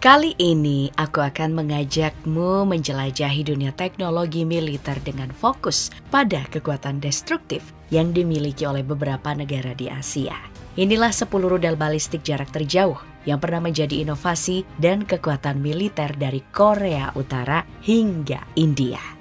Kali ini aku akan mengajakmu menjelajahi dunia teknologi militer dengan fokus pada kekuatan destruktif yang dimiliki oleh beberapa negara di Asia. Inilah 10 rudal balistik jarak terjauh yang pernah menjadi inovasi dan kekuatan militer dari Korea Utara hingga India.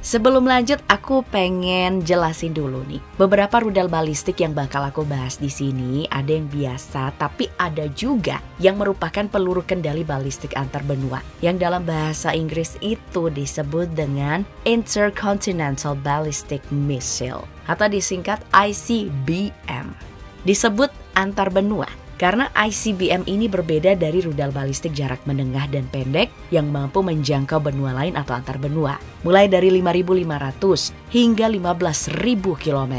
Sebelum lanjut, aku pengen jelasin dulu nih. Beberapa rudal balistik yang bakal aku bahas di sini ada yang biasa, tapi ada juga yang merupakan peluru kendali balistik antar benua, yang dalam bahasa Inggris itu disebut dengan Intercontinental Ballistic Missile atau disingkat ICBM. Disebut antar benua karena ICBM ini berbeda dari rudal balistik jarak menengah dan pendek yang mampu menjangkau benua lain atau antar benua, mulai dari 5.500 hingga 15.000 km.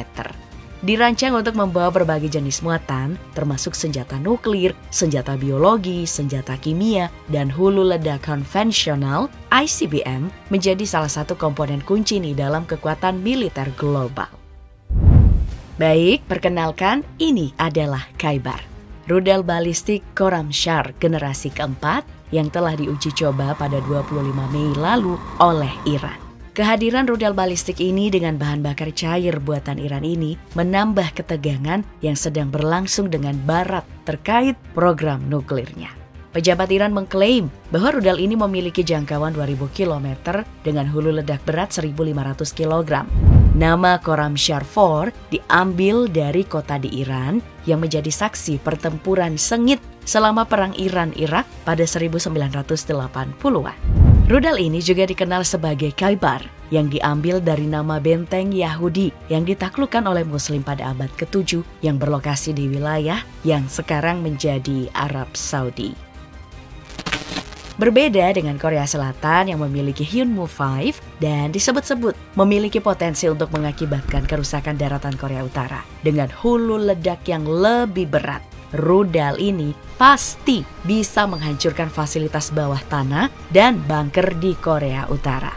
Dirancang untuk membawa berbagai jenis muatan, termasuk senjata nuklir, senjata biologi, senjata kimia, dan hulu ledak konvensional. ICBM menjadi salah satu komponen kunci nih dalam kekuatan militer global. Baik, perkenalkan, ini adalah Khaibar. Rudal balistik Khorramshahr generasi keempat yang telah diuji coba pada 25 Mei lalu oleh Iran. Kehadiran rudal balistik ini dengan bahan bakar cair buatan Iran ini menambah ketegangan yang sedang berlangsung dengan Barat terkait program nuklirnya. Pejabat Iran mengklaim bahwa rudal ini memiliki jangkauan 2.000 km dengan hulu ledak berat 1.500 kg. Nama Khorramshahr 4 diambil dari kota di Iran yang menjadi saksi pertempuran sengit selama Perang Iran-Irak pada 1980-an. Rudal ini juga dikenal sebagai Khaibar yang diambil dari nama benteng Yahudi yang ditaklukkan oleh Muslim pada abad ke-7 yang berlokasi di wilayah yang sekarang menjadi Arab Saudi. Berbeda dengan Korea Selatan yang memiliki Hyunmoo 5 dan disebut-sebut memiliki potensi untuk mengakibatkan kerusakan daratan Korea Utara dengan hulu ledak yang lebih berat. Rudal ini pasti bisa menghancurkan fasilitas bawah tanah dan bunker di Korea Utara.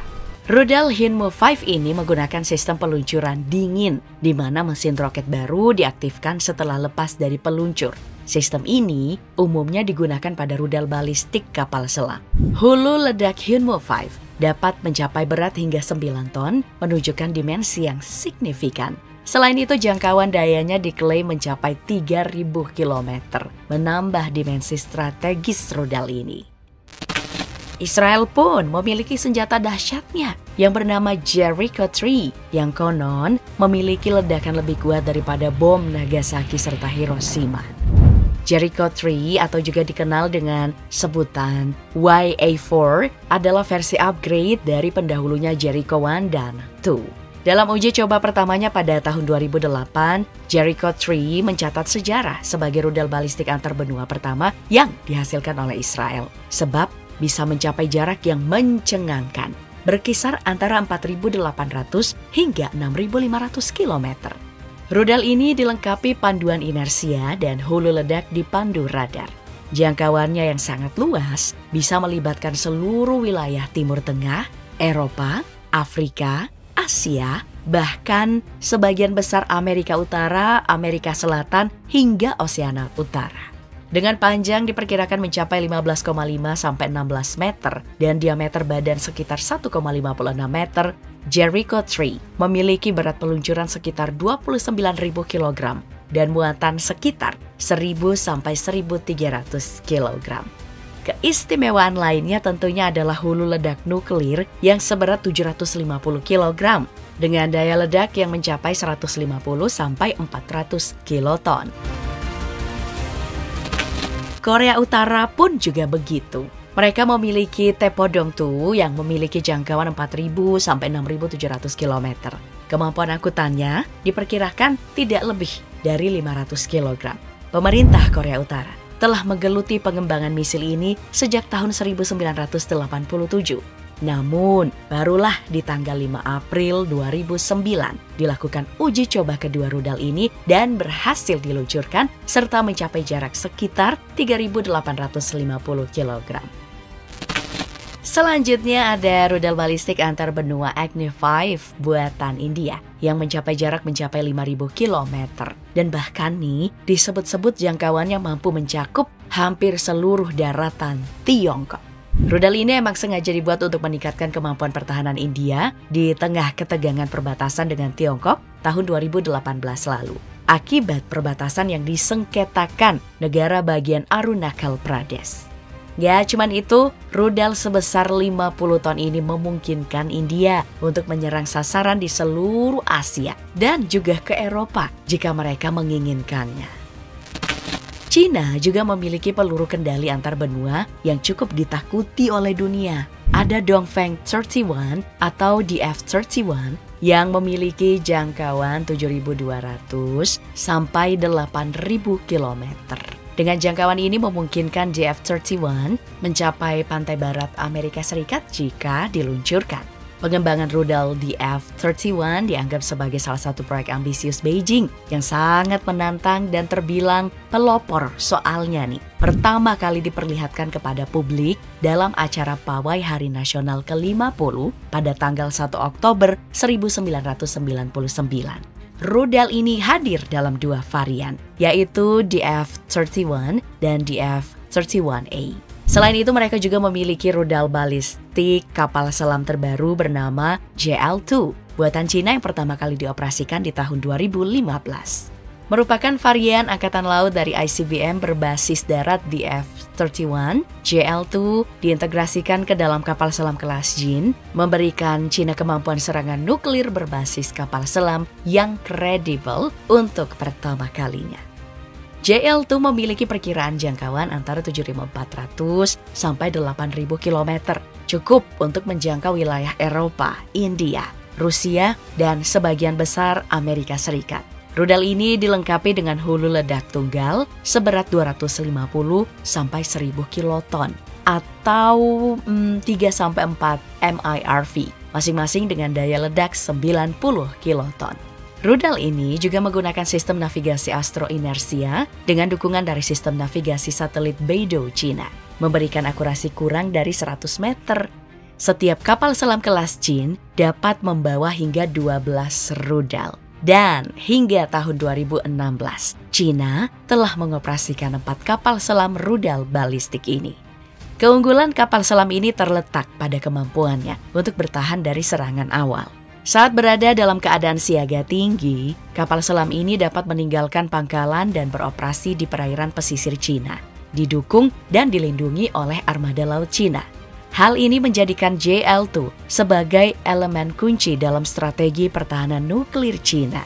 Rudal Hyunmoo 5 ini menggunakan sistem peluncuran dingin, di mana mesin roket baru diaktifkan setelah lepas dari peluncur. Sistem ini umumnya digunakan pada rudal balistik kapal selam. Hulu ledak Hyunmoo 5 dapat mencapai berat hingga 9 ton, menunjukkan dimensi yang signifikan. Selain itu, jangkauan dayanya diklaim mencapai 3.000 km, menambah dimensi strategis rudal ini. Israel pun memiliki senjata dahsyatnya yang bernama Jericho 3 yang konon memiliki ledakan lebih kuat daripada bom Nagasaki serta Hiroshima. Jericho 3 atau juga dikenal dengan sebutan YA4 adalah versi upgrade dari pendahulunya Jericho 1 dan 2. Dalam uji coba pertamanya pada tahun 2008, Jericho 3 mencatat sejarah sebagai rudal balistik antar benua pertama yang dihasilkan oleh Israel. Sebab bisa mencapai jarak yang mencengangkan, berkisar antara 4.800 hingga 6.500 km. Rudal ini dilengkapi panduan inersia dan hulu ledak dipandu radar. Jangkauannya yang sangat luas bisa melibatkan seluruh wilayah Timur Tengah, Eropa, Afrika, Asia, bahkan sebagian besar Amerika Utara, Amerika Selatan, hingga Oseania Utara. Dengan panjang diperkirakan mencapai 15,5 sampai 16 meter dan diameter badan sekitar 1,56 meter, Jericho 3 memiliki berat peluncuran sekitar 29.000 kg dan muatan sekitar 1.000 sampai 1.300 kg. Keistimewaan lainnya tentunya adalah hulu ledak nuklir yang seberat 750 kg dengan daya ledak yang mencapai 150 sampai 400 kiloton. Korea Utara pun juga begitu. Mereka memiliki Taepodong-2 yang memiliki jangkauan 4.000 sampai 6.700 km. Kemampuan angkutannya diperkirakan tidak lebih dari 500 kg. Pemerintah Korea Utara telah menggeluti pengembangan misil ini sejak tahun 1987. Namun, barulah di tanggal 5 April 2009 dilakukan uji coba kedua rudal ini dan berhasil diluncurkan serta mencapai jarak sekitar 3.850 kg. Selanjutnya ada rudal balistik antar benua Agni 5 buatan India yang mencapai jarak mencapai 5.000 km. Dan bahkan nih disebut-sebut jangkauannya mampu mencakup hampir seluruh daratan Tiongkok. Rudal ini emang sengaja dibuat untuk meningkatkan kemampuan pertahanan India di tengah ketegangan perbatasan dengan Tiongkok tahun 2018 lalu. Akibat perbatasan yang disengketakan negara bagian Arunachal Pradesh. Gak cuman itu, rudal sebesar 50 ton ini memungkinkan India untuk menyerang sasaran di seluruh Asia dan juga ke Eropa jika mereka menginginkannya. Cina juga memiliki peluru kendali antar benua yang cukup ditakuti oleh dunia. Ada Dongfeng 31 atau DF-31 yang memiliki jangkauan 7.200 sampai 8.000 km. Dengan jangkauan ini memungkinkan DF-31 mencapai pantai barat Amerika Serikat jika diluncurkan. Pengembangan rudal DF-31 dianggap sebagai salah satu proyek ambisius Beijing yang sangat menantang dan terbilang pelopor soalnya nih. Pertama kali diperlihatkan kepada publik dalam acara Pawai Hari Nasional ke-50 pada tanggal 1 Oktober 1999. Rudal ini hadir dalam dua varian, yaitu DF-31 dan DF-31A. Selain itu mereka juga memiliki rudal balistik kapal selam terbaru bernama JL-2, buatan Cina yang pertama kali dioperasikan di tahun 2015. Merupakan varian angkatan laut dari ICBM berbasis darat DF-31, JL-2 diintegrasikan ke dalam kapal selam kelas Jin, memberikan Cina kemampuan serangan nuklir berbasis kapal selam yang kredibel untuk pertama kalinya. JL-2 memiliki perkiraan jangkauan antara 7.400 sampai 8.000 km, cukup untuk menjangkau wilayah Eropa, India, Rusia, dan sebagian besar Amerika Serikat. Rudal ini dilengkapi dengan hulu ledak tunggal seberat 250 sampai 1000 kiloton atau 3 sampai 4 MIRV, masing-masing dengan daya ledak 90 kiloton. Rudal ini juga menggunakan sistem navigasi astroinersia dengan dukungan dari sistem navigasi satelit Beidou Cina, memberikan akurasi kurang dari 100 meter. Setiap kapal selam kelas Jin dapat membawa hingga 12 rudal. Dan hingga tahun 2016, Cina telah mengoperasikan 4 kapal selam rudal balistik ini. Keunggulan kapal selam ini terletak pada kemampuannya untuk bertahan dari serangan awal. Saat berada dalam keadaan siaga tinggi, kapal selam ini dapat meninggalkan pangkalan dan beroperasi di perairan pesisir Cina, didukung dan dilindungi oleh armada laut Cina. Hal ini menjadikan JL-2 sebagai elemen kunci dalam strategi pertahanan nuklir Cina.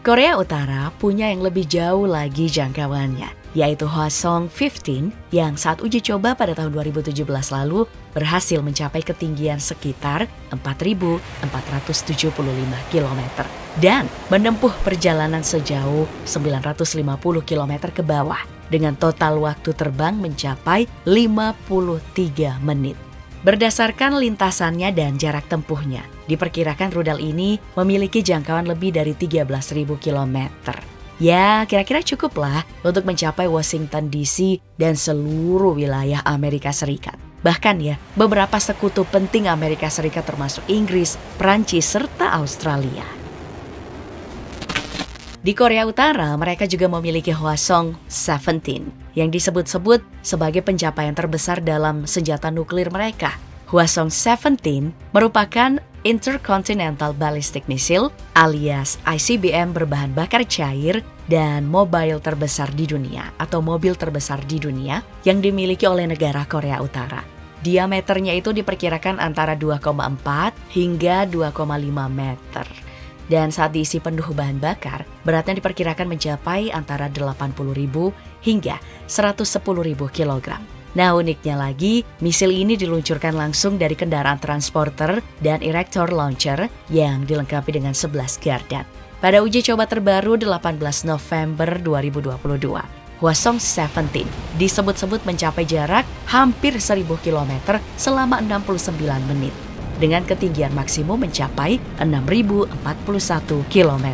Korea Utara punya yang lebih jauh lagi jangkauannya, yaitu Hwasong 15 yang saat uji coba pada tahun 2017 lalu berhasil mencapai ketinggian sekitar 4.475 km dan menempuh perjalanan sejauh 950 km ke bawah dengan total waktu terbang mencapai 53 menit. Berdasarkan lintasannya dan jarak tempuhnya, diperkirakan rudal ini memiliki jangkauan lebih dari 13.000 km. Ya, kira-kira cukup lah untuk mencapai Washington DC dan seluruh wilayah Amerika Serikat. Bahkan ya, beberapa sekutu penting Amerika Serikat termasuk Inggris, Prancis, serta Australia. Di Korea Utara, mereka juga memiliki Hwasong 17 yang disebut-sebut sebagai pencapaian terbesar dalam senjata nuklir mereka. Hwasong 17 merupakan Intercontinental Ballistic Missile alias ICBM berbahan bakar cair dan mobile terbesar di dunia atau mobil terbesar di dunia yang dimiliki oleh negara Korea Utara. Diameternya itu diperkirakan antara 2,4 hingga 2,5 meter. Dan saat diisi penuh bahan bakar, beratnya diperkirakan mencapai antara 80.000 hingga 110.000 kilogram. Nah uniknya lagi, misil ini diluncurkan langsung dari kendaraan transporter dan erector launcher yang dilengkapi dengan 11 gardan. Pada uji coba terbaru 18 November 2022, Hwasong 17 disebut-sebut mencapai jarak hampir 1.000 km selama 69 menit. Dengan ketinggian maksimum mencapai 6.041 km.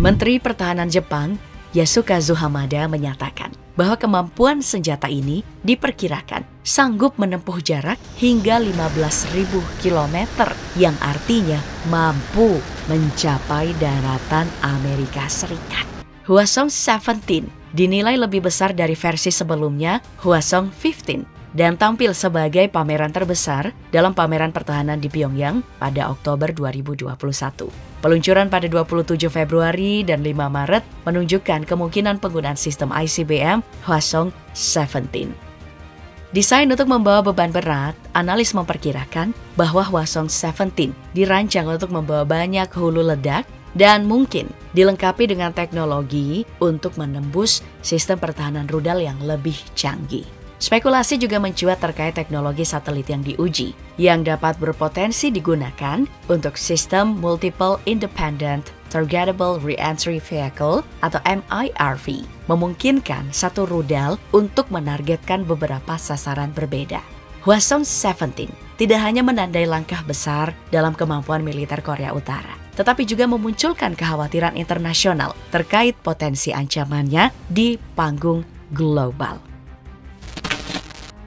Menteri Pertahanan Jepang, Yasukazu Hamada menyatakan bahwa kemampuan senjata ini diperkirakan sanggup menempuh jarak hingga 15.000 km yang artinya mampu mencapai daratan Amerika Serikat. Hwasong 17 dinilai lebih besar dari versi sebelumnya Hwasong 15 dan tampil sebagai pameran terbesar dalam pameran pertahanan di Pyongyang pada Oktober 2021. Peluncuran pada 27 Februari dan 5 Maret menunjukkan kemungkinan penggunaan sistem ICBM Hwasong 17. Desain untuk membawa beban berat, analis memperkirakan bahwa Hwasong 17 dirancang untuk membawa banyak hulu ledak dan mungkin dilengkapi dengan teknologi untuk menembus sistem pertahanan rudal yang lebih canggih. Spekulasi juga mencuat terkait teknologi satelit yang diuji, yang dapat berpotensi digunakan untuk sistem Multiple Independent Targetable Reentry Vehicle atau MIRV, memungkinkan satu rudal untuk menargetkan beberapa sasaran berbeda. Hwasong 17 tidak hanya menandai langkah besar dalam kemampuan militer Korea Utara, tetapi juga memunculkan kekhawatiran internasional terkait potensi ancamannya di panggung global.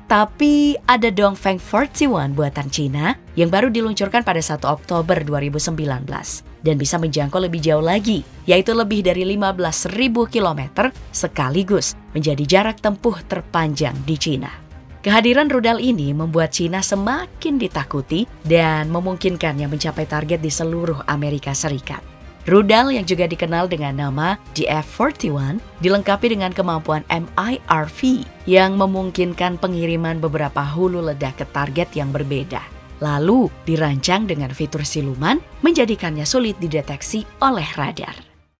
Tapi ada Dongfeng 41 buatan Cina yang baru diluncurkan pada 1 Oktober 2019 dan bisa menjangkau lebih jauh lagi, yaitu lebih dari 15.000 km sekaligus menjadi jarak tempuh terpanjang di Cina. Kehadiran rudal ini membuat Cina semakin ditakuti dan memungkinkannya mencapai target di seluruh Amerika Serikat. Rudal yang juga dikenal dengan nama DF-41 dilengkapi dengan kemampuan MIRV yang memungkinkan pengiriman beberapa hulu ledak ke target yang berbeda. Lalu dirancang dengan fitur siluman menjadikannya sulit dideteksi oleh radar.